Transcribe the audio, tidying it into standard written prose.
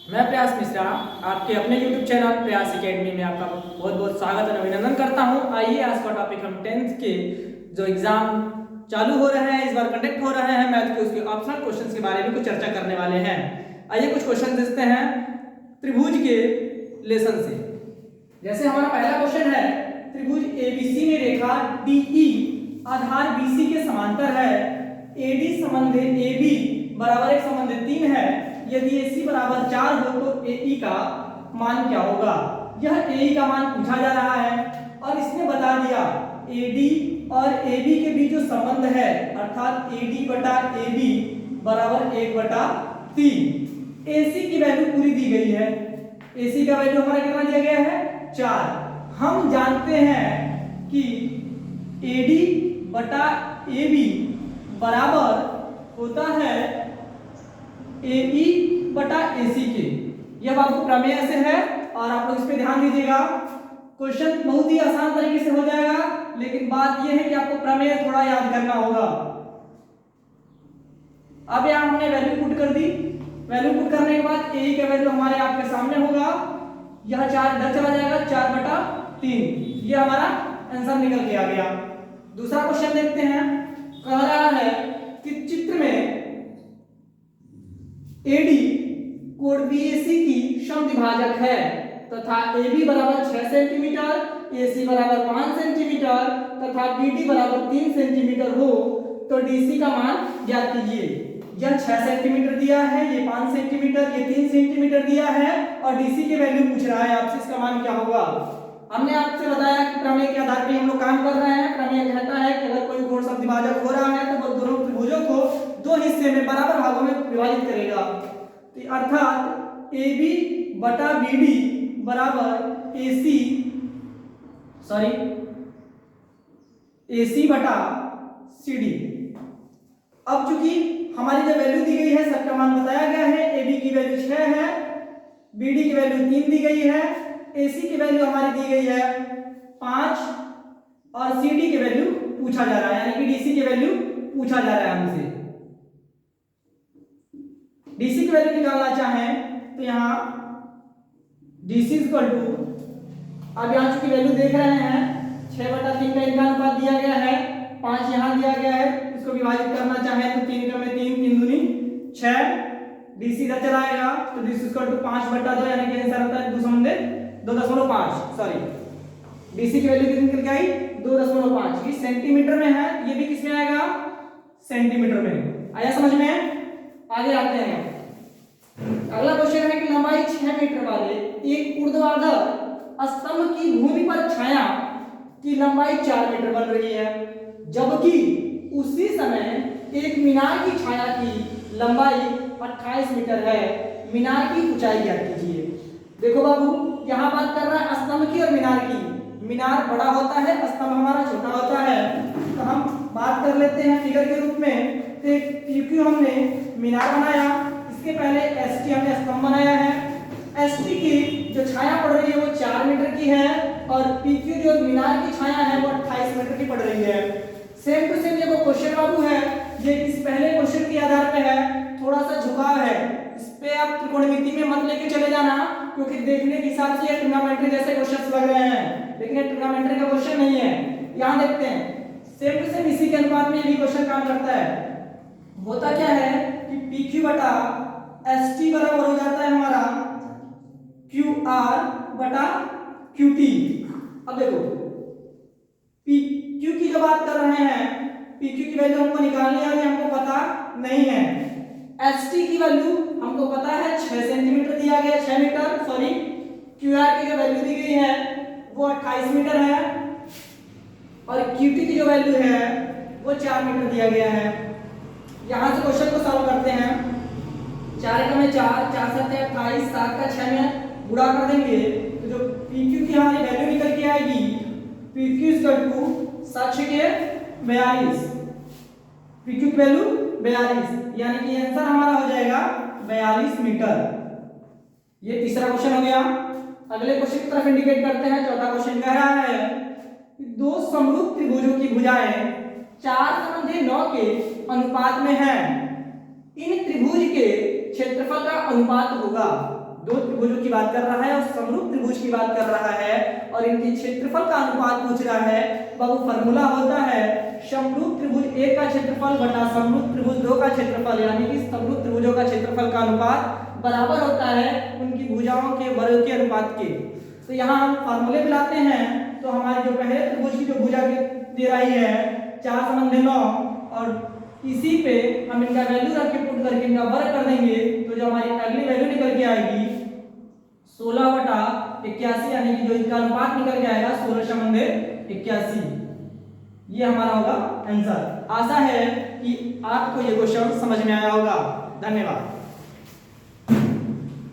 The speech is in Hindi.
मैं प्रयास मिश्रा आपके अपने YouTube चैनल प्रयास एकेडमी में आपका बहुत बहुत स्वागत और अभिनंदन करता हूं। आइए आज का टॉपिक हम 10th के जो एग्जाम चालू हो रहे हैं, इस बार कंडक्ट हो रहे हैं मैथ के, उसके ऑप्शनल क्वेश्चंस के बारे में कुछ चर्चा करने वाले हैं। आइए कुछ क्वेश्चन देखते हैं त्रिभुज के लेसन से। जैसे हमारा पहला क्वेश्चन है, त्रिभुज ABC में रेखा DE आधार BC के समांतर है। AD संबंध AB बराबर 1 संबंध 3 है। यदि AC बराबर 4 हो तो AE का मान क्या होगा? यह AE का मान पूछा जा रहा है और इसने बता दिया AD और AB के बीच जो संबंध है अर्थात AD बटा AB बराबर 1/3। AC की वैल्यू पूरी दी गई है। AC का वैल्यू हमारा कितना दिया गया है? 4। हम जानते हैं कि AD बटा AB बराबर होता है AE बटा AC के। यह आपको प्रमेय से है और आप लोग इस पे ध्यान दीजिएगा। क्वेश्चन बहुत ही आसान तरीके से हो जाएगा, लेकिन बात यह है कि आपको प्रमेय थोड़ा याद करना होगा। अब यहां हमने वैल्यू पुट कर दी। वैल्यू पुट करने के बाद AE का वैल्यू हमारे आपके सामने होगा। यह 4 इधर चला जाएगा, 4/3। ये हमारा आंसर निकल के आ गया। दूसरा क्वेश्चन देखते हैं। कह रहा है कि चित्र में AD कोण BAC की समद्विभाजक है तथा AB बराबर 6 सेंटीमीटर, AC बराबर 5 सेंटीमीटर तथा BD बराबर 3 सेंटीमीटर हो तो DC का मान ज्ञात कीजिए। यह 6 सेंटीमीटर दिया है, ये 5 सेंटीमीटर, ये 3 सेंटीमीटर दिया है और DC की वैल्यू पूछ रहा है आपसे, इसका मान क्या होगा? हमने आपसे बताया कि प्रमेय के आधार पर हम लोग काम कर रहे हैं। प्रमेय कहता है कि अगर कोई कोण समद्विभाजक हो रहा है तो वो दोनों त्रिभुजों को दो हिस्से में बराबर भागों में विभाजित करेगा। अर्थात AB बटा BD बराबर AC बटा CD। अब चूंकि हमारी जो वैल्यू दी गई है सबका मान बताया गया है। AB की वैल्यू 6 है, BD की वैल्यू 3 दी गई है, AC की वैल्यू हमारी दी गई है 5 और CD की वैल्यू पूछा जा रहा है, यानी कि DC की वैल्यू पूछा जा रहा है हमसे। DC की वैल्यू निकालना चाहें तो यहाँ DC इक्वल टू, अब यहाँ चूंकि वैल्यू देख रहे हैं 6/3 का इनका अनुपात दिया गया है, 5 यहाँ दिया गया है। इसको विभाजित करना चाहें तो 3 में 3, 3 दूनी 6। DC इधर चलाएगा तो DC इक्वल टू 5/2, यानी कि आंसर होता है 2.5। सॉरी, DC की वैल्यू कितनी निकल के आई? 2.5। ये सेंटीमीटर में है, ये भी किसमें आएगा? सेंटीमीटर में। आया समझ में? आगे आते हैं। अगला क्वेश्चन है कि लंबाई 6 मीटर वाले एक ऊर्ध्वाधर स्तंभ की भूमि पर छाया की लंबाई 4 मीटर बन रही है, जबकि उसी समय एक मीनार की छाया की लंबाई 28 मीटर है। मीनार की ऊंचाई ज्ञात कीजिए। देखो बाबू, यहाँ बात कर रहा है स्तंभ की और मीनार की। मीनार बड़ा होता है, स्तंभ हमारा छोटा होता है। तो हम बात कर लेते हैं फिगर के रूप में। PQ हमने मीनार बनाया, इसके पहले ST हमने स्तंभ बनाया है। ST की जो छाया पड़ रही है वो 4 मीटर की है और PQ जो मीनार की छाया है वो 28 मीटर की पड़ रही है। सेम टू सेम ये क्वेश्चन बाबू है, ये इस पहले क्वेश्चन के आधार पे है, थोड़ा सा झुकाव है। इस पे आप त्रिकोणमिति में मत लेके चले जाना, क्योंकि देखने के हिसाब से ये ट्रिग्नोमेट्री जैसे क्वेश्चंस लग रहे हैं, लेकिन ये ट्रिग्नोमेट्री का क्वेश्चन नहीं है। यहाँ देखते हैं, सेम टू सेम इसी के अनुपात में ये भी क्वेश्चन काम करता है। होता क्या है कि PQ बटा ST बराबर हो जाता है हमारा QR बटा QT। अब देखो PQ की जो बात कर रहे हैं, PQ की वैल्यू हमको निकालनी है और हमको पता नहीं है। ST की वैल्यू हमको पता है 6 सेंटीमीटर दिया गया, 6 मीटर सॉरी। QR की जो वैल्यू दी गई है वो 28 मीटर है और QT की जो वैल्यू है वो 4 मीटर दिया गया है। यहाँ से क्वेश्चन को सॉल्व करते हैं। 4 का में 4, 4 7 28, 7 का 6 में गुणा कर देंगे तो जो PQ की हमारी वैल्यू निकल के आएगी, PQ इक्वल टू 7 के 42। PQ की वैल्यू 42, यानी कि आंसर हमारा हो जाएगा 42 मीटर। ये तीसरा क्वेश्चन हो गया। अगले क्वेश्चन की तरफ इंडिकेट करते हैं। चौथा क्वेश्चन कह रहा है कि दो समरूप त्रिभुजों की भुजाएं 4/9 के अनुपात में है। इन त्रिभुज के क्षेत्रफल का अनुपात होगा। दो त्रिभुजों की बात कर रहा है और समरूप त्रिभुज की बात कर रहा है और इनके क्षेत्रफल का अनुपात पूछ रहा है। बाबू फॉर्मूला होता है समरूप त्रिभुज 1 का क्षेत्रफल बटा समरूप त्रिभुज 2 का क्षेत्रफल, यानी कि समरूप त्रिभुजों का क्षेत्रफल का अनुपात बराबर होता है उनकी भुजाओं के वर्ग के अनुपात के। तो यहाँ हम फॉर्मूले मिलाते हैं तो हमारी जो पहले त्रिभुज की जो भुजा दे रही है 4 = 9 और इसी पे हम इनका वैल्यू रख के पुट करके इनका वर्ग कर देंगे तो जो हमारी अगली वैल्यू निकल के आएगी 16/81, यानी कि जो इनका अनुपात निकल के आएगा 16:81। ये हमारा होगा आंसर। आशा है कि आपको ये क्वेश्चन समझ में आया होगा। धन्यवाद।